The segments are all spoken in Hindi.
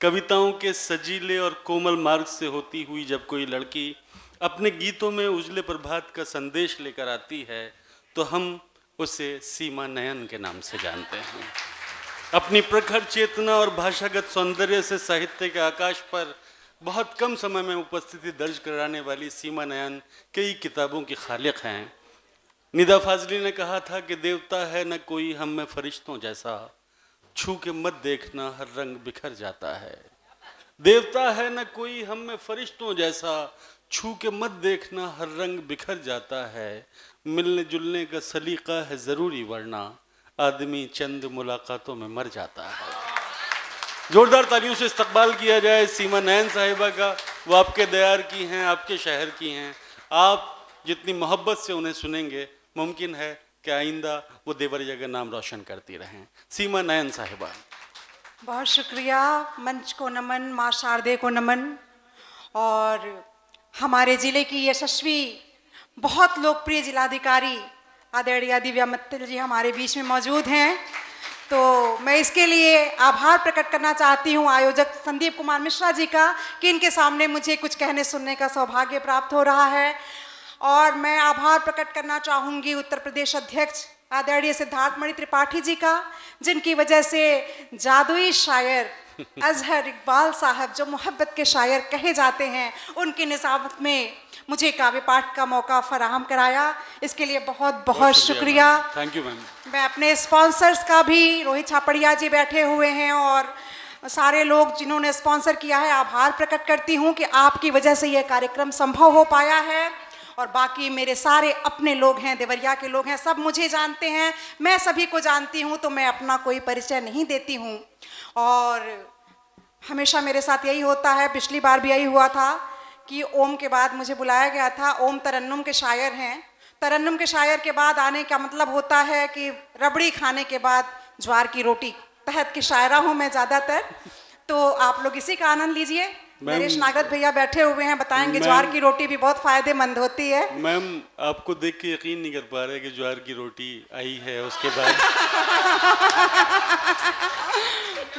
कविताओं के सजीले और कोमल मार्ग से होती हुई जब कोई लड़की अपने गीतों में उजले प्रभात का संदेश लेकर आती है तो हम उसे सीमा नयन के नाम से जानते हैं। अपनी प्रखर चेतना और भाषागत सौंदर्य से साहित्य के आकाश पर बहुत कम समय में उपस्थिति दर्ज कराने वाली सीमा नयन कई किताबों की खालिक हैं। निदा फाजली ने कहा था कि देवता है न कोई हम में फरिश्तों जैसा, छू के मत देखना हर रंग बिखर जाता है। देवता है न कोई हम में फरिश्तों जैसा, छू के मत देखना हर रंग बिखर जाता है। मिलने जुलने का सलीका है ज़रूरी वरना आदमी चंद मुलाकातों में मर जाता है। जोरदार तालियों से इस्तकबाल किया जाए सीमा नयन साहिबा का। वो आपके दयार की हैं, आपके शहर की हैं। आप जितनी मोहब्बत से उन्हें सुनेंगे मुमकिन है कि आइंदा वो देवरिया का नाम रोशन करती रहें। सीमा नयन साहिबा। बहुत शुक्रिया। मंच को नमन, माँ शारदे को नमन। और हमारे ज़िले की यशस्वी बहुत लोकप्रिय जिलाधिकारी आदरणीय दिव्या मित्तल जी हमारे बीच में मौजूद हैं, तो मैं इसके लिए आभार प्रकट करना चाहती हूँ आयोजक संदीप कुमार मिश्रा जी का कि इनके सामने मुझे कुछ कहने सुनने का सौभाग्य प्राप्त हो रहा है। और मैं आभार प्रकट करना चाहूँगी उत्तर प्रदेश अध्यक्ष आदरणीय सिद्धार्थ मणि त्रिपाठी जी का, जिनकी वजह से जादुई शायर अजहर इकबाल साहब जो मोहब्बत के शायर कहे जाते हैं, उनकी निज़ामत में मुझे काव्य पाठ का मौका फराहम कराया। इसके लिए बहुत बहुत शुक्रिया। Thank you ma'am. मैं अपने स्पॉन्सर्स का भी, रोहित छापड़िया जी बैठे हुए हैं और सारे लोग जिन्होंने स्पॉन्सर किया है, आभार प्रकट करती हूँ कि आपकी वजह से यह कार्यक्रम संभव हो पाया है। और बाकी मेरे सारे अपने लोग हैं, देवरिया के लोग हैं, सब मुझे जानते हैं, मैं सभी को जानती हूँ, तो मैं अपना कोई परिचय नहीं देती हूँ। और हमेशा मेरे साथ यही होता है, पिछली बार भी यही हुआ था कि ओम के बाद मुझे बुलाया गया था। ओम तरन्नुम के शायर हैं। तरन्नुम के शायर के बाद आने का मतलब होता है कि रबड़ी खाने के बाद ज्वार की रोटी, तहत की शायरा हूँ मैं ज़्यादातर। तो आप लोग इसी का आनंद लीजिए। नरेश नागत भैया बैठे हुए हैं, बताएंगे ज्वार की रोटी भी बहुत फायदेमंद होती है। मैम आपको देख के यकीन नहीं कर पा रहे कि ज्वार की रोटी आई है उसके बाद।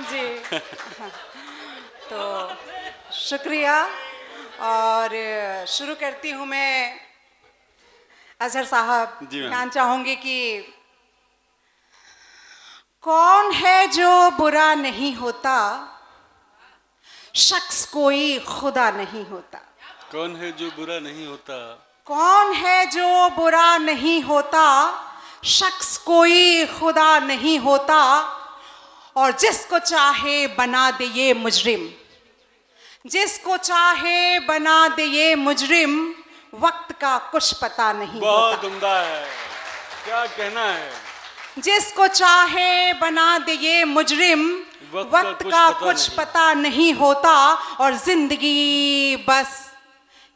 जी तो शुक्रिया। और शुरू करती हूँ मैं। अजहर साहब, जानना चाहूँगी कि कौन है जो बुरा नहीं होता, शख्स कोई खुदा नहीं होता। कौन है जो बुरा नहीं होता, कौन है जो बुरा नहीं होता, शख्स कोई खुदा नहीं होता। और जिसको चाहे बना दे ये मुजरिम, जिसको चाहे बना दे ये मुजरिम, वक्त का कुछ पता नहीं होता। बहुत उम्दा है, क्या कहना है। जिसको चाहे बना दे ये मुजरिम, वक्त का कुछ पता नहीं होता। और जिंदगी बस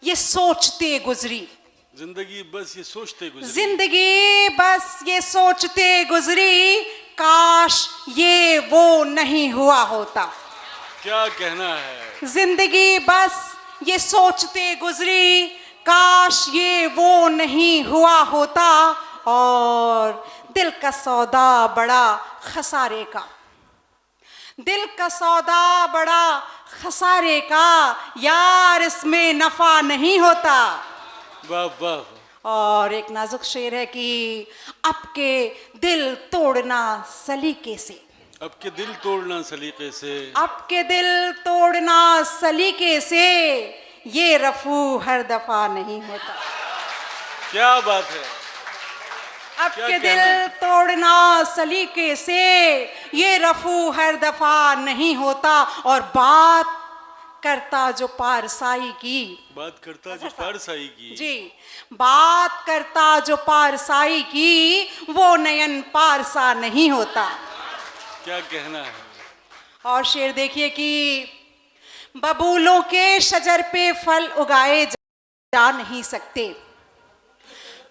ये सोचते गुजरी, जिंदगी बस ये सोचते गुजरी, जिंदगी बस ये सोचते गुजरी, काश ये वो नहीं हुआ होता। क्या कहना है। जिंदगी बस ये सोचते गुजरी, काश ये वो नहीं हुआ होता। और दिल का सौदा बड़ा खसारे का, दिल का सौदा बड़ा खसारे का, यार इसमें नफा नहीं होता। वाह वाह। और एक नाजुक शेर है कि अब के दिल तोड़ना सलीके से, अब के दिल तोड़ना सलीके से, अब के दिल तोड़ना सलीके से, ये रफू हर दफा नहीं होता। क्या बात है। अब के दिल तोड़ना सलीके से, ये रफू हर दफा नहीं होता। और बात करता जो पारसाई की, बात करता जो पारसाई की, जी बात करता जो पारसाई की, वो नयन पारसा नहीं होता। क्या कहना है। और शेर देखिए कि बबूलों के शजर पे फल उगाए जा नहीं सकते,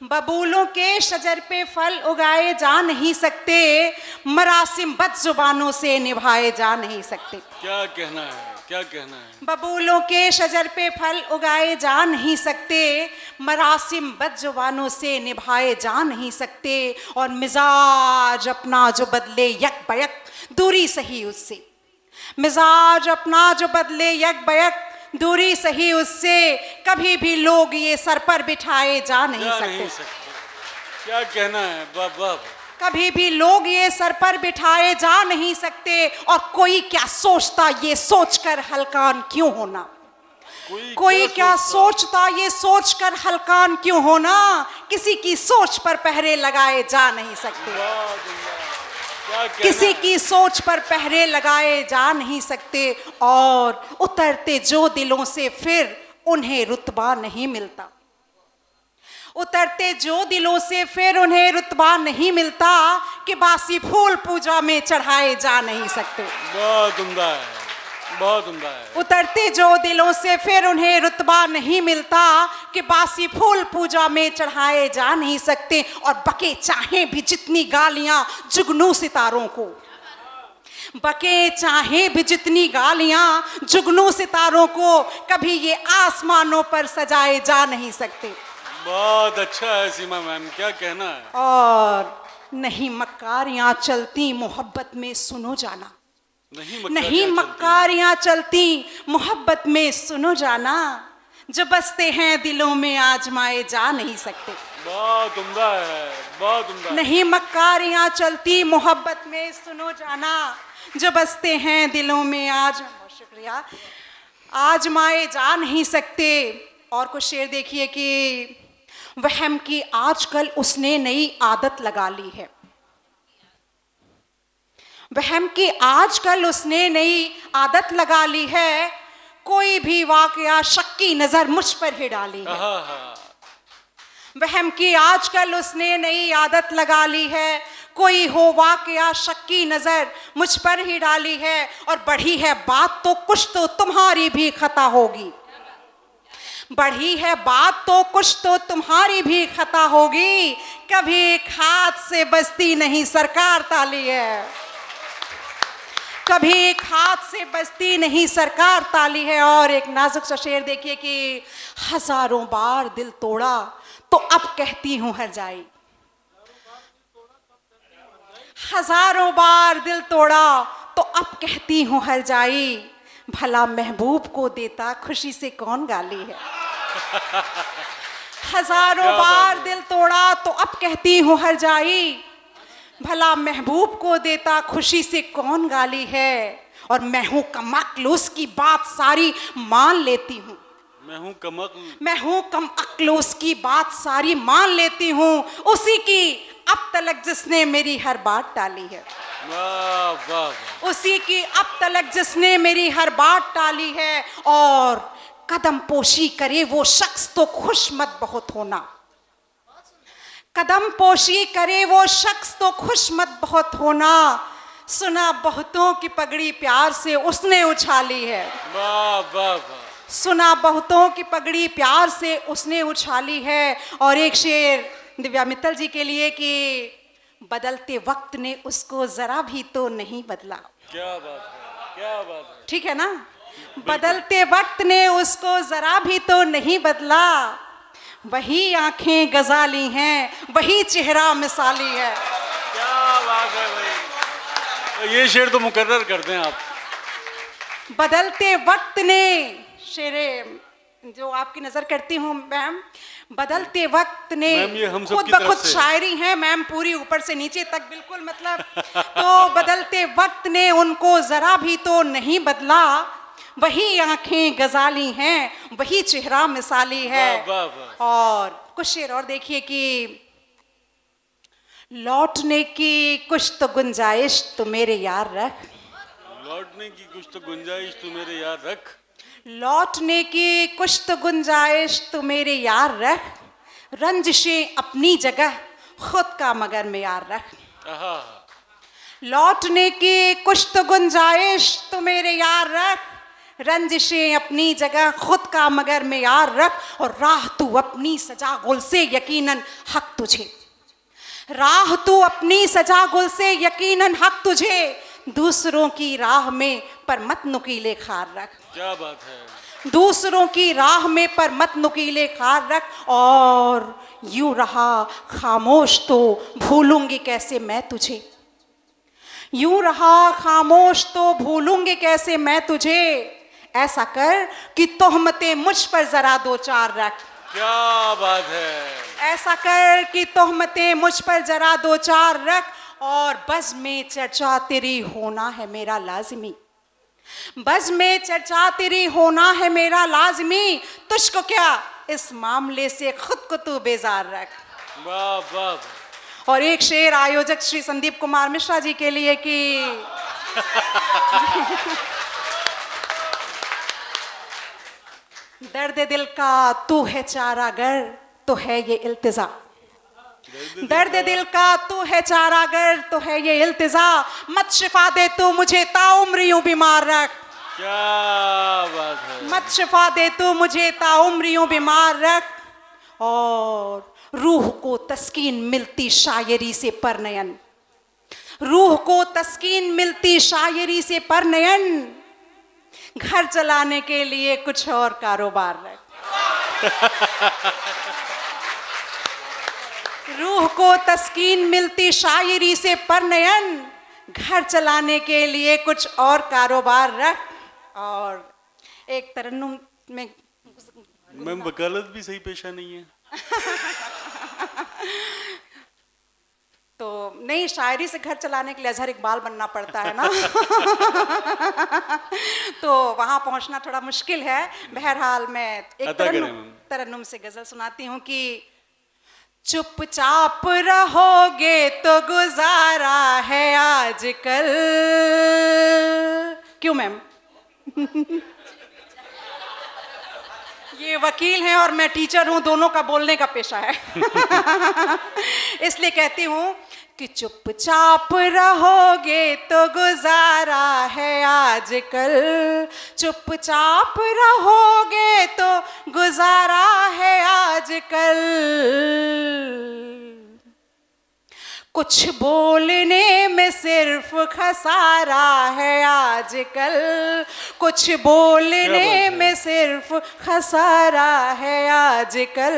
बबूलों के शजर पे फल उगाए जा नहीं सकते, मरासिम बदजुबानों से निभाए जा नहीं सकते। क्या कहना है, क्या कहना है। बबूलों के शजर पे फल उगाए जा नहीं सकते, मरासिम बदजुबानों से निभाए जा नहीं सकते। और मिजाज अपना जो बदले यक बयक, दूरी सही उससे, मिजाज अपना जो बदले यक बयक, दूरी सही उससे, कभी भी लोग ये सर पर बिठाए जा नहीं जा सकते। नहीं सकते। क्या कहना है, वाह वाह। कभी भी लोग ये सर पर बिठाए जा नहीं सकते, और कोई क्या सोचता ये सोचकर हलकान क्यों होना। कोई क्या सोचता ये सोचकर हलकान क्यों होना, किसी की सोच पर पहरे लगाए जा नहीं सकते। किसी की सोच पर पहरे लगाए जा नहीं सकते, और उतरते जो दिलों से फिर उन्हें रुतबा नहीं मिलता। उतरते जो दिलों से फिर उन्हें रुतबा नहीं मिलता, कि बासी फूल पूजा में चढ़ाए जा नहीं सकते। बहुत उम्दा है, बहुत उम्दा है। उतरते जो दिलों से फिर उन्हें रुतबा नहीं मिलता, कि बासी फूल पूजा में चढ़ाए जा नहीं सकते। और बके चाहे भी जितनी गालियां जुगनू सितारों को, बके चाहे भी जितनी गालियां जुगनू सितारों को, कभी ये आसमानों पर सजाए जा नहीं सकते। बहुत अच्छा है सीमा मैम, क्या कहना है। और नहीं मक्कारियां चलती मोहब्बत में, सुनो जाना। नहीं मक्कारियां चलती मोहब्बत में, सुनो जाना। जो बसते हैं दिलों में आजमाए जा नहीं सकते। बहुत उम्दा है, बहुत उम्दा। नहीं मक्कारियां चलती मोहब्बत में, सुनो जाना। जो बसते हैं दिलों में बहुत शुक्रिया, आजमाए जा नहीं सकते। और कुछ शेर देखिए कि वहम की आजकल उसने नई आदत लगा ली है। वहम की आजकल उसने नई आदत लगा ली है, कोई भी वाकया शक की नजर मुझ पर ही डाली है। वहम की आजकल उसने नई आदत लगा ली है, कोई हो वाकया शक की नजर मुझ पर ही डाली है। और बढ़ी है बात तो कुछ तो तुम्हारी भी खता होगी, बढ़ी है बात तो कुछ तो तुम्हारी भी खता होगी। कभी एक हाथ से बजती नहीं सरकार ताली है, कभी एक हाथ से बजती नहीं सरकार ताली है। और एक नाजुक सा शेर देखिए कि हजारों बार दिल तोड़ा तो अब कहती हूँ हर जाई, हजारों बार दिल तोड़ा तो अब कहती हूँ हर जाई। भला महबूब को देता खुशी से कौन गाली है। हजारों बार दिल तोड़ा तो अब कहती हूँ हर जाई, भला महबूब को देता खुशी से कौन गाली है। और मैं हूँ कम अक्ल उसकी बात सारी मान लेती हूँ, मैं हूँ कम अक्ल उसकी बात सारी मान लेती हूँ। उसी की अब तलक जिसने मेरी हर बात टाली है, वाह वाह। उसी की अब तलक जिसने मेरी हर बात टाली है। और कदम पोशी करे वो शख्स तो खुशमत बहुत होना, कदम पोशी करे वो शख्स तो खुशमत बहुत होना। सुना बहुतों की पगड़ी प्यार से उसने उछाली है, वाह वाह वाह। सुना बहुतों की पगड़ी प्यार से उसने उछाली है। और एक शेर दिव्या मित्तल जी के लिए कि बदलते वक्त ने उसको जरा भी तो नहीं बदला। क्या बात है, क्या बात है। ठीक है ना, बदलते वक्त ने उसको जरा भी तो नहीं बदला। वही आंखें गजाली हैं, वही चेहरा मिसाली है। क्या बात है भाई, ये शेर तो मुकर्रर कर दें आप। बदलते वक्त ने, शेरे जो आपकी नजर करती हूँ मैम, बदलते वक्त ने खुद ब खुद शायरी है मैम, पूरी ऊपर से नीचे तक बिल्कुल मतलब। तो बदलते वक्त ने उनको जरा भी तो नहीं बदला। वही आंखें गजाली हैं, वही चेहरा मिसाली है। वाह, वाह, वाह। और कुछ शेर और देखिए कि लौटने की कुछ तो गुंजाइश तो मेरे यार रख, लौटने की कुछ तो गुंजाइश तो मेरे यार रख, लौटने की कुछ तो गुंजाइश तो मेरे यार रख। रंजिशें अपनी जगह खुद का मगर में यार रख। लौटने की कुछ तो गुंजाइश तो मेरे यार रख, रंजिशें अपनी जगह खुद का मगर में यार रख। और राह तू अपनी सजा गुल से यकीनन हक तुझे, राह तू अपनी सजा गुल से यकीनन हक तुझे। दूसरों की राह में पर मत नुकीले खार रख। क्या बात है। दूसरों की राह में पर मत नुकीले खार रख। और यूं रहा खामोश तो भूलूंगी कैसे मैं तुझे, यूं रहा खामोश तो भूलूंगी कैसे मैं तुझे, ऐसा कर कि तोहमतें मुझ पर जरा दो चार रख। क्या बात है। ऐसा कर कि तोहमतें मुझ पर जरा दो चार रख, और बज़ में चर्चा तेरी होना है मेरा लाजिमी, बज़ में चर्चा तेरी होना है मेरा लाजिमी, तुझको क्या इस मामले से खुद को तू बेजार रख। वाह वाह। और एक शेर आयोजक श्री संदीप कुमार मिश्रा जी के लिए कि दर्द दिल का तू है चारागर तो है ये इल्तिजा, दर्द दिल का तू है चारागर तो है ये इल्तिजा, मत शिफा दे तू मुझे ताउम्र यूं बीमार रख। क्या बात है। मत शिफा दे तू मुझे ताउम्र यूं बीमार रख, और रूह को तस्कीन मिलती शायरी से परनयन, रूह को तस्कीन मिलती शायरी से परनयन, घर चलाने के लिए कुछ और कारोबार रख। रूह को तस्कीन मिलती शायरी से परनयन, घर चलाने के लिए कुछ और कारोबार रख। और एक तरन्नुम में मैम वकालत भी सही पेशा नहीं है। तो नहीं, शायरी से घर चलाने के लिए अजहर इकबाल बनना पड़ता है ना। तो वहां पहुंचना थोड़ा मुश्किल है। बहरहाल मैं एक तरन्नुम से गजल सुनाती हूँ कि चुपचाप रहोगे तो गुजारा है आजकल। क्यों मैम? ये वकील हैं और मैं टीचर हूं, दोनों का बोलने का पेशा है। इसलिए कहती हूं कि चुपचाप रहोगे तो गुजारा है आजकल, चुपचाप रहोगे तो गुजारा है आजकल, कुछ बोलने में सिर्फ खसारा है आजकल, कुछ बोलने में सिर्फ खसारा है आजकल,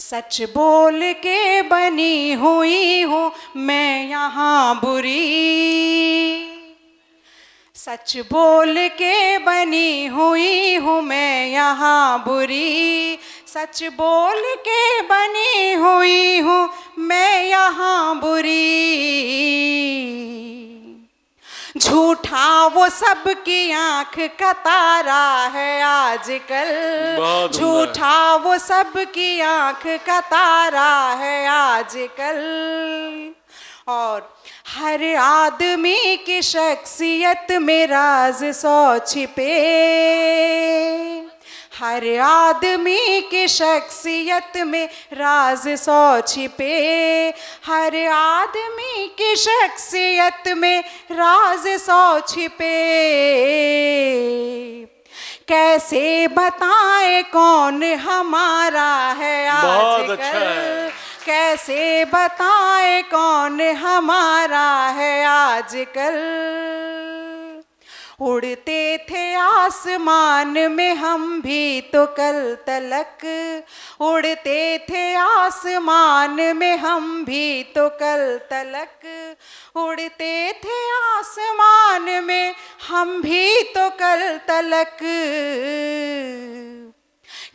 सच बोल के बनी हुई हूँ मैं यहाँ बुरी, सच बोल के बनी हुई हूँ मैं यहाँ बुरी, सच बोल के बनी हुई हूँ मैं यहाँ बुरी, झूठा वो सबकी आंख का तारा है आजकल, झूठा वो सबकी आंख का तारा है आजकल, और हर आदमी की शख्सियत में राज 100 छिपे, हर आदमी की शख्सियत में राज 100 छिपे, हर आदमी की शख्सियत में राज 100 छिपे, कैसे बताएं कौन हमारा है आजकल, अच्छा है। कैसे बताएं कौन हमारा है आजकल, उड़ते थे आसमान में हम भी तो कल तलक, उड़ते थे आसमान में हम भी तो कल तलक, उड़ते थे आसमान में हम भी तो कल तलक,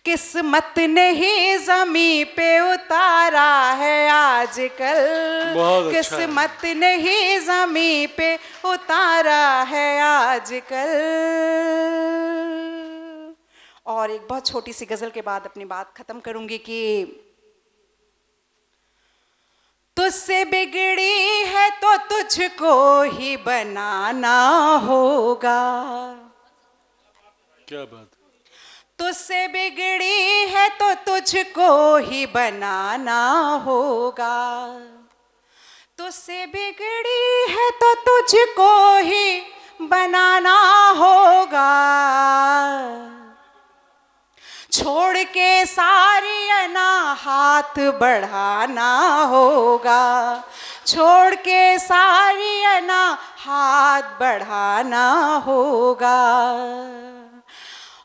किस्मत ने ही ज़मीं पे उतारा है आजकल, किस्मत ने ही ज़मीं पे उतारा है आजकल। और एक बहुत छोटी सी गजल के बाद अपनी बात खत्म करूंगी कि तुझसे बिगड़ी है तो तुझको ही बनाना होगा, क्या बात, तुझसे बिगड़ी है तो तुझको ही बनाना होगा, तुझसे बिगड़ी है तो तुझको ही बनाना होगा, छोड़ के सारी अना हाथ बढ़ाना होगा, छोड़ के सारी अना हाथ बढ़ाना होगा,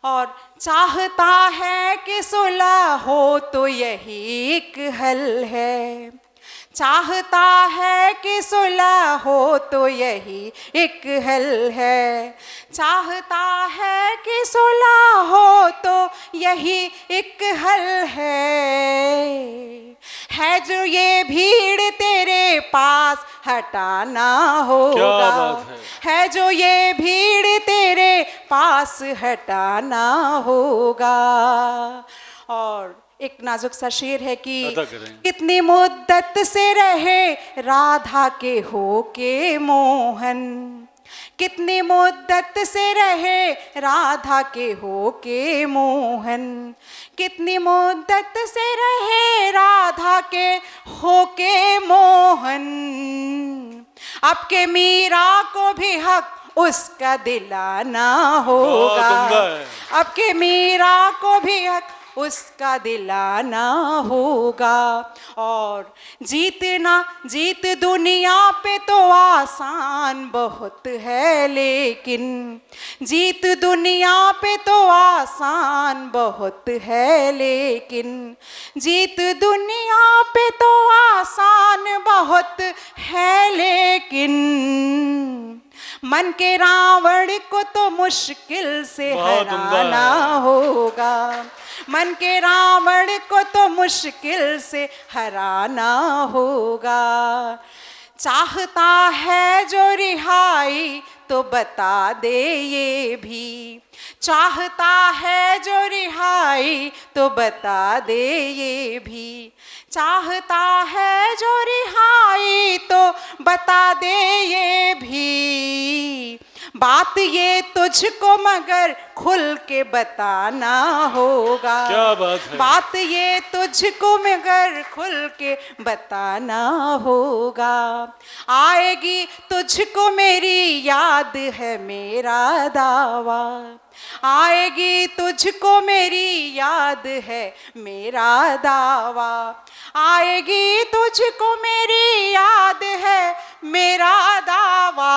और चाहता है कि सुलह हो तो यही एक हल है, चाहता है कि सुलह हो तो यही एक हल है, चाहता है कि सुलह हो तो यही एक हल है जो ये भीड़ तेरे पास हटाना होगा। क्या बात है जो ये भीड़ तेरे पास हटाना होगा। और एक नाजुक सा शेर है कि अदा करें। कितनी मुद्दत से रहे राधा के होके मोहन, कितनी मुद्दत से रहे राधा के होके मोहन, कितनी मुद्दत से रहे राधा के होके मोहन। अब के मीरा को भी हक उसका दिलाना होगा, अब के मीरा को भी हक उसका दिलाना होगा। और जीत दुनिया पे तो आसान बहुत है, लेकिन जीत दुनिया पे तो आसान बहुत है, लेकिन जीत दुनिया पे तो आसान बहुत है, लेकिन मन के रावण को तो मुश्किल से हराना होगा, मन के रावण को तो मुश्किल से हराना होगा। चाहता है जो रिहाई तो बता दे ये भी, चाहता है जो रिहाई तो बता दे ये भी, चाहता है जो रिहाई तो बता दे ये भी। बात ये तुझको मगर खुल के बताना होगा, क्या बात है। बात ये तुझको मगर खुल के बताना होगा। आएगी तुझको मेरी याद है मेरा दावा, आएगी तुझको मेरी याद है मेरा दावा, आएगी तुझको मेरी याद है मेरा दावा।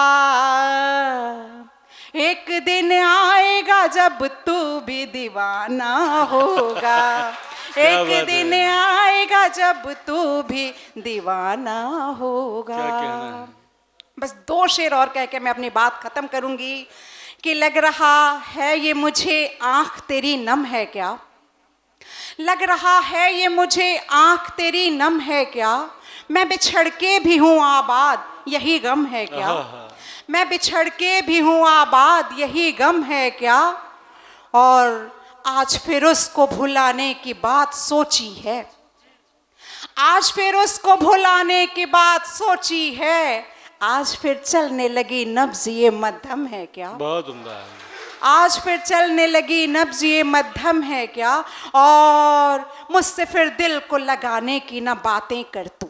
एक दिन आएगा जब तू भी दीवाना होगा, एक दिन आएगा जब तू भी दीवाना होगा। क्या कहना है? बस दो शेर और कह के मैं अपनी बात खत्म करूंगी कि लग रहा है ये मुझे आंख तेरी नम है क्या, लग रहा है ये मुझे आंख तेरी नम है क्या, मैं बिछड़ के भी हूँ आबाद यही गम है क्या, मैं बिछड़ के भी हूँ आबाद यही गम है क्या। और आज फिर उसको भुलाने की बात सोची है, आज फिर उसको भुलाने की बात सोची है, आज फिर चलने लगी नब्ज ये मध्यम है क्या, बहुत उम्दा है। आज फिर चलने लगी नब्ज ये मध्यम है क्या। और मुझसे फिर दिल को लगाने की ना बातें कर तू,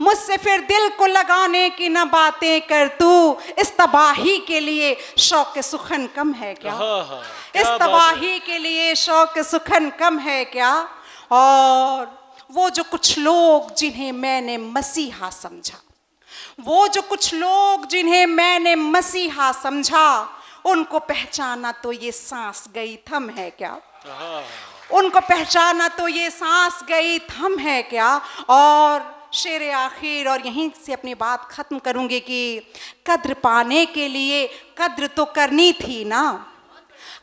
मुझसे फिर दिल को लगाने की ना बातें कर तू, इस तबाही के लिए शौक सुखन कम है क्या, इस तबाही के लिए शौक सुखन कम है क्या। और वो जो कुछ लोग जिन्हें मैंने मसीहा समझा, वो जो कुछ लोग जिन्हें मैंने मसीहा समझा, उनको पहचाना तो ये सांस गई थम है क्या, उनको पहचाना तो ये सांस गई थम है क्या। और शेर आखिर और यहीं से अपनी बात खत्म करूंगी कि कद्र पाने के लिए कद्र तो करनी थी ना,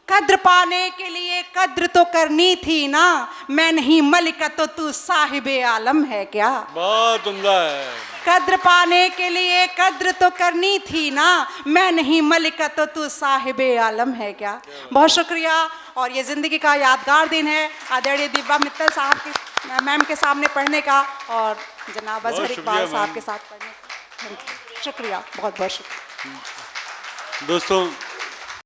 कद्र पाने के लिए कद्र तो करनी थी ना, मैं नहीं मलिका तो तू साहिबे आलम है क्या, बहुत उम्दा है। कद्र पाने के लिए कद्र तो करनी थी ना, मैं नहीं मलिका तो तू साहिबे आलम है क्या। बहुत शुक्रिया। और ये ज़िंदगी का यादगार दिन है आदरणीय दिव्या मित्तल साहब की मैम के सामने पढ़ने का और जनाब अजहर इकबाल साहब के साथ पढ़ने का। शुक्रिया, बहुत बहुत शुक्रिया। दोस्तों